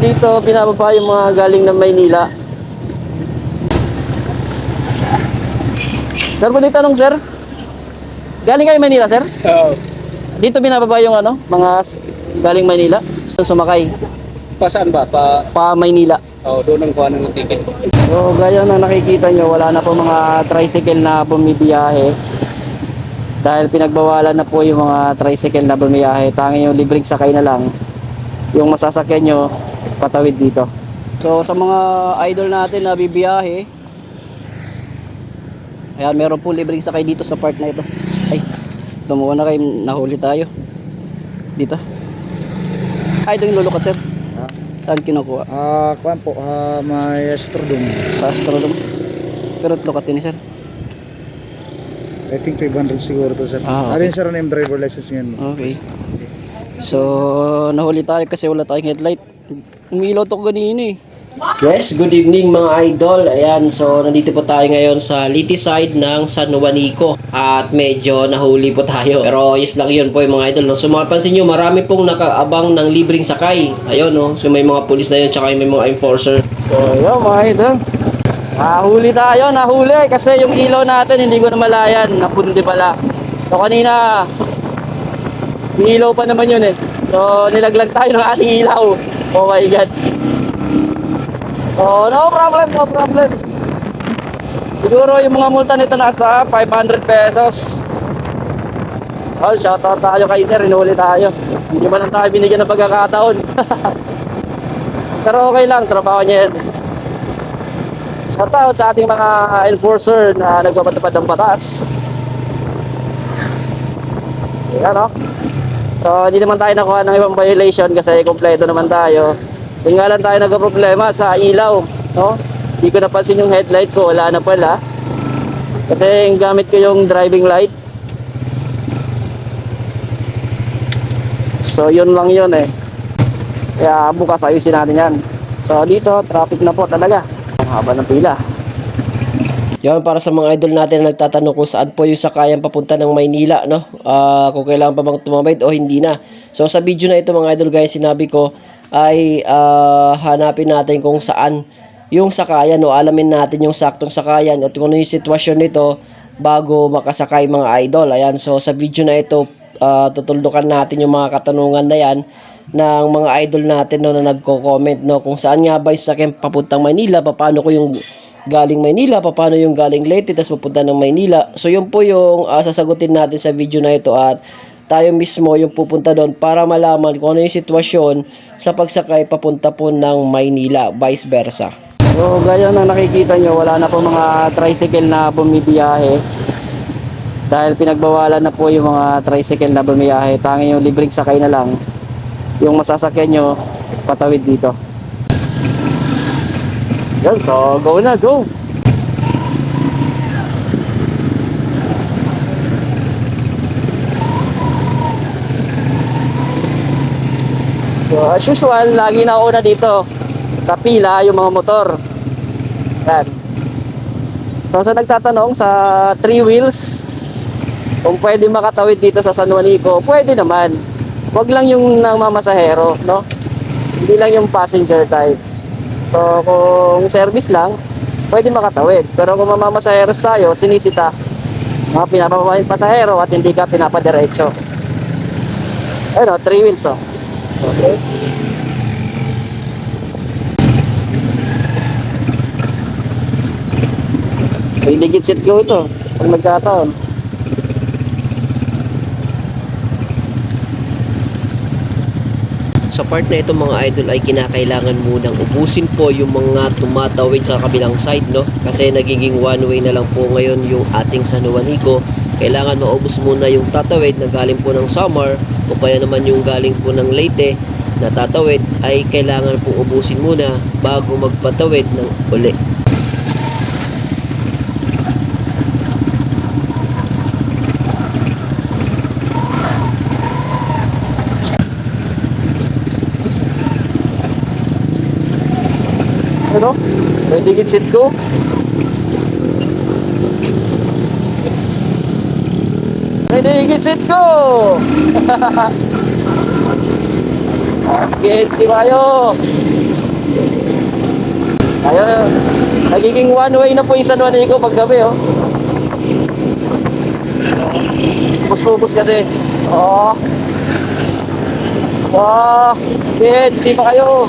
dito binababa yung mga galing ng Maynila. Sir, pwede tanong sir? Galing kayo Maynila sir? Oo. Dito binababa yung ano, mga galing Maynila. Sumakay Pa saan ba? pa Maynila. Doon ang kuha ng ticket. So gaya na nakikita nyo, wala na po mga tricycle na bumibiyahe. Dahil pinagbawalan na po yung mga tricycle na bumiyahe. Tanging yung libreng sakay na lang yung masasakyan nyo patawid dito. So sa mga idol natin na bibiyahe, ayan, meron po libreng sakay dito sa part na ito. Ay, tumuha na kayo, nahuli tayo dito. Ay, ito yung lulukat sir. Saan kinukuha? Kuan po, may Astrodome. Sa Astrodome. Pero lukatin ni sir. I think 500 siguro to sir. Okay. Alin sir ang driver license ngayon mo? Okay. So, nahuli tayo kasi wala tayong headlight. Umilaw to kanina eh. Yes, good evening mga idol. Ayan, so nandito po tayo ngayon sa Leyte side ng San Juanico. At medyo nahuli po tayo. Pero yes lang yun po yung mga idol. No? So mapapansin nyo, marami pong nakaabang ng libreng sakay. Ayun, no? So may mga pulis na yun, tsaka may mga enforcer. So ayun mga idol. Nahuli tayo, nahuli. Kasi yung ilaw natin hindi ko na malayan. Napundi pala. So kanina, may ilaw pa naman yun eh. So nilaglag tayo ng ating ilaw. Oh my God. Oh, no problem, no problem. Siguro yung mga multa nito nasa 500 pesos. Oh, shoutout tayo kay sir, inuuli tayo. Hindi man lang tayo binigyan ng pagkakataon. Pero okay lang, trabaho niya yan. Shoutout sa ating mga enforcer na nagpapatupad ng batas. Ayan, no? So, hindi naman tayo nakuha ng ibang violation kasi kompleto naman tayo. Tinggalan tayo nagka-problema sa ilaw, no? Hindi ko napansin yung headlight ko, wala na pala. Kasi yung gamit ko yung driving light. So, yun lang yun eh. Kaya bukas ayusin natin yan. So, dito, traffic na po talaga. Ang haba ng pila. Yan, para sa mga idol natin na nagtatanong kung saan po yung sakayan papunta ng Maynila, no? Kung kailangan pa bang tumawid o hindi na. So, sa video na ito mga idol guys, sinabi ko ay hanapin natin kung saan yung sakayan o alamin natin yung saktong sakayan at kung ano yung sitwasyon nito bago makasakay mga idol. Ayan, so sa video na ito tutuldukan natin yung mga katanungan na yan ng mga idol natin no, na nagko-comment no, kung saan nga ba yung sasakyan papuntang Maynila, paano ko yung galing Maynila, paano yung galing Leyte tapos papunta ng Maynila. So yun po yung sasagutin natin sa video na ito at tayo mismo yung pupunta doon para malaman kung ano yung sitwasyon sa pagsakay papunta po ng Maynila, vice versa. So gaya na nakikita nyo, wala na po mga tricycle na bumibiyahe dahil pinagbawalan na po yung mga tricycle na bumiyahe. Tanging yung libreng sakay na lang yung masasakyan nyo patawid dito. Yan, so go na, go! So as usual, lagi na una dito sa pila yung mga motor. Yan. So sa nagtatanong sa 3 wheels kung pwede makatawid dito sa San Juanico, pwede naman. Wag lang yung namamasahero, no? Hindi lang yung passenger type. So kung service lang, pwede makatawid. Pero kung mamamasaheros tayo, sinisita mga pinapababayang pasahero at hindi ka pinapadiretso. Ayun o, 3 wheels o. Okay. May digit set ko ito pag magkataon. Sa part na ito mga idol ay kinakailangan munang ubusin po yung mga tumatawid sa kabilang side, no? Kasi nagiging one way na lang po ngayon yung ating San Juanico. Kailangan maubos muna yung tatawid na galing po ng Samar o kaya naman yung galing po ng Leyte na tatawid ay kailangan pong ubusin muna bago magpatawid ng uli. Ano? May digit set ko. May digit set ko. Get si Mayo. Nagiging one way na po yung San Juanico pag gabi, oh. Bus kasi. Oh. Wow. Kids, sipa kayo.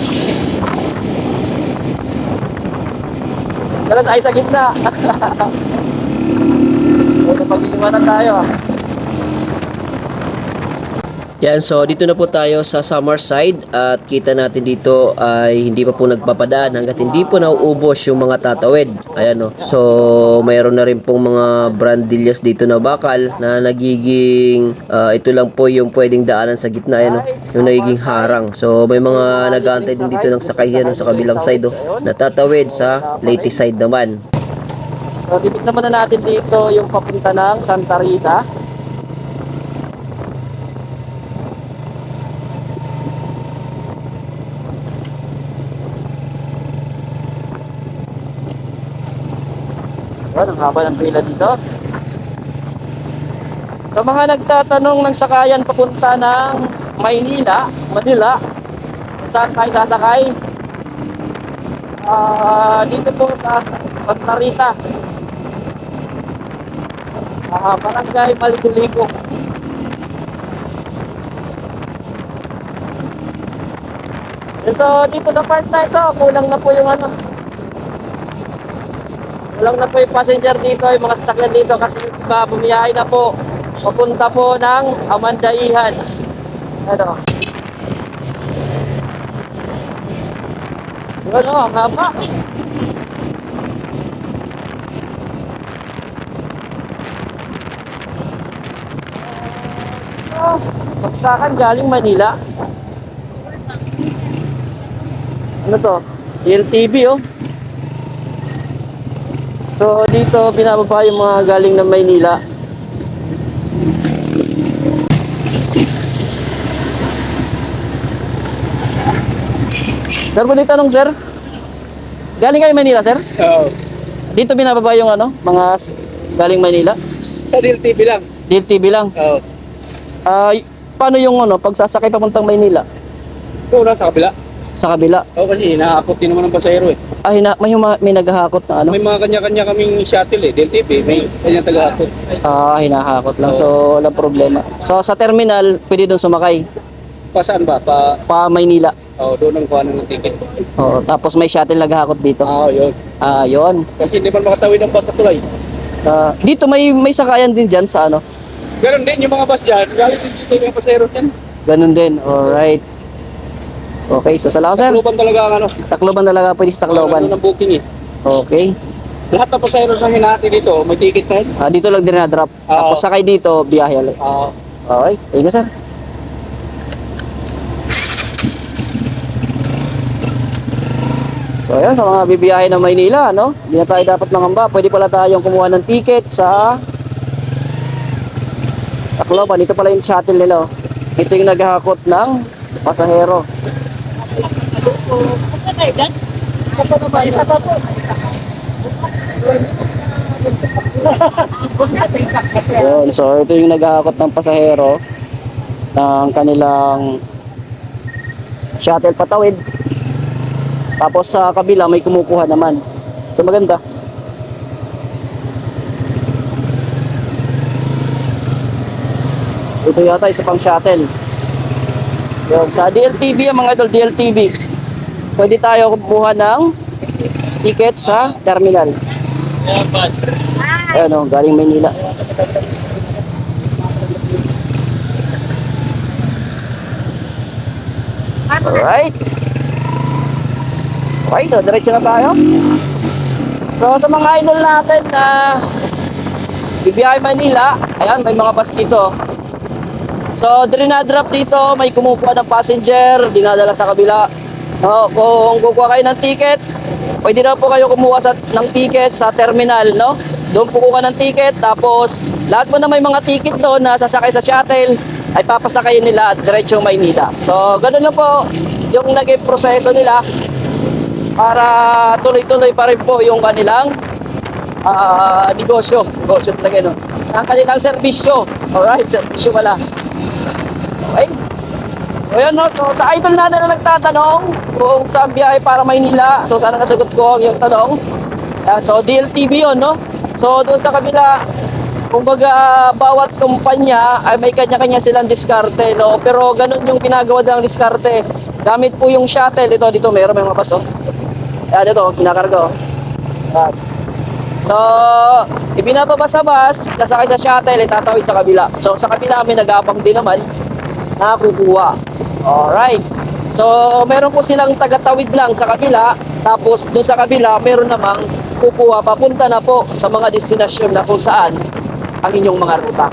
Dalan tayo sa gitna. Pwede pag-iwanan tayo, ah. Yan, so dito na po tayo sa Summerside at kita natin dito ay hindi pa po nagpapadaan hanggat hindi po nauubos yung mga tatawid. Ayan, no. So mayroon na rin pong mga brandillas dito na bakal na nagiging ito lang po yung pwedeng daanan sa gitna, ayan, no. Yung nagiging harang. So may mga nag-aantay din dito ng sakyan, no, sa kabilang side, oh, na tatawid sa Leyte side naman. So titignan muna natin dito yung papunta ng Santa Rita. Ang haba ng pila dito. Sa mga nagtatanong ng sakayan papunta ng Maynila, Manila, saan kayo sasakay? Dito po sa Santa Rita, Barangay Maligo-Ligo. So dito sa part na ito, kulang na po yung ano, kulang na po yung passenger dito, yung mga sasakyan dito kasi yung iba bumiyahe na po papunta po ng Amandaihan. Ano? Ano, ang haba. Bagsakan galing Manila. Ano to? DLTV, oh. So dito binababa yung mga galing ng Maynila. Sir, pwede tanong, sir? Galing kayo Maynila, sir? Oo. Dito binababa yung ano, mga galing Maynila? Sa DLTV lang. DLTV lang. Oo. Paano yung ano, pagsasakay papuntang Maynila? Ito na sa kabila. Sa kabila? Oo, kasi hinaakot din naman ng pasahero eh. May naghahakot na ano? May mga kanya-kanya kaming shuttle eh. DLTV, may kanya tagahakot. Hinahakot lang. So, walang problema. So, sa terminal, pwede doon sumakay. Pa saan ba? Pa Maynila. Oo, doon ang kuha ng ticket. Oo, tapos may shuttle naghahakot dito. Oo, yun. Yun. Kasi hindi man makatawid ng bus sa tulay. Dito may sakayan din dyan sa ano? Ganon din yung mga bus dyan. Galing din dito yung pasahero dyan. Ganun din. Alright. Okay, so salamat, sir. Takloban talaga ang ano. Tacloban talaga, pwede sa Tacloban. Ano ng booking eh. Okay. Lahat ng pasahero na hinahati dito, may ticket na yun. Dito lang din na-drop. Tapos sakay dito, biyahe ulit. Oo. Okay, thank you, sir. So ayan, sa mga bibiyahe ng Maynila, no? Hindi na tayo dapat mangamba. Pwede pala tayong kumuha ng ticket sa Tacloban. Ito pala yung shuttle nila, oh. Ito yung naghahakot ng pasahero. Yun, so ito yung naghahakot ng pasahero ng kanilang shuttle patawid. Tapos sa kabila may kumukuha naman. So maganda. Ito yata isa pang shuttle. Yun, sa DLTV ang mga idol, DLTV. Pwede tayo kumuha ng ticket sa terminal. Ayan, oh, galing Maynila. Alright. Okay, so diretso na tayo. So sa mga idol natin na bibiyahe Manila, ayan, may mga bus dito. So dinadrop dito, may kumukuha ng passenger, dinadala sa kabila. Kung kukuha kayo ng ticket, pwede na po kayo kumuha ng ticket sa terminal, no? Doon po kukuha ng ticket, tapos lahat mo na may mga ticket doon na sasakay sa shuttle, ay papasakayin nila at diretsong Maynila. So ganoon na po yung naging proseso nila para tuloy-tuloy pa rin po yung kanilang negosyo talaga, no? Ang kanilang serbisyo. Alright, serbisyo pala. Okay. So yun, no? So sa idol natin na nagtatanong kung saan biyahe para Maynila, so sana nasagot ko ang iyong tanong. So DLTV yun, no? So doon sa kabila, kumbaga bawat kumpanya ay may kanya-kanya silang diskarte, no? Pero ganun yung ginagawa ng diskarte. Gamit po yung shuttle. Dito meron may mga bus, oh. Ayan, ito, kinakarga, oh. Ayan. So, ibinababa sa bus, sasakay sa shuttle, itatawid sa kabila. So, sa kabila may nag-aabang din naman na kukuha. Alright. So, meron po silang tagatawid lang sa kabila. Tapos, doon sa kabila, meron namang kukuha papunta na po sa mga destinasyon na kung saan ang inyong mga ruta.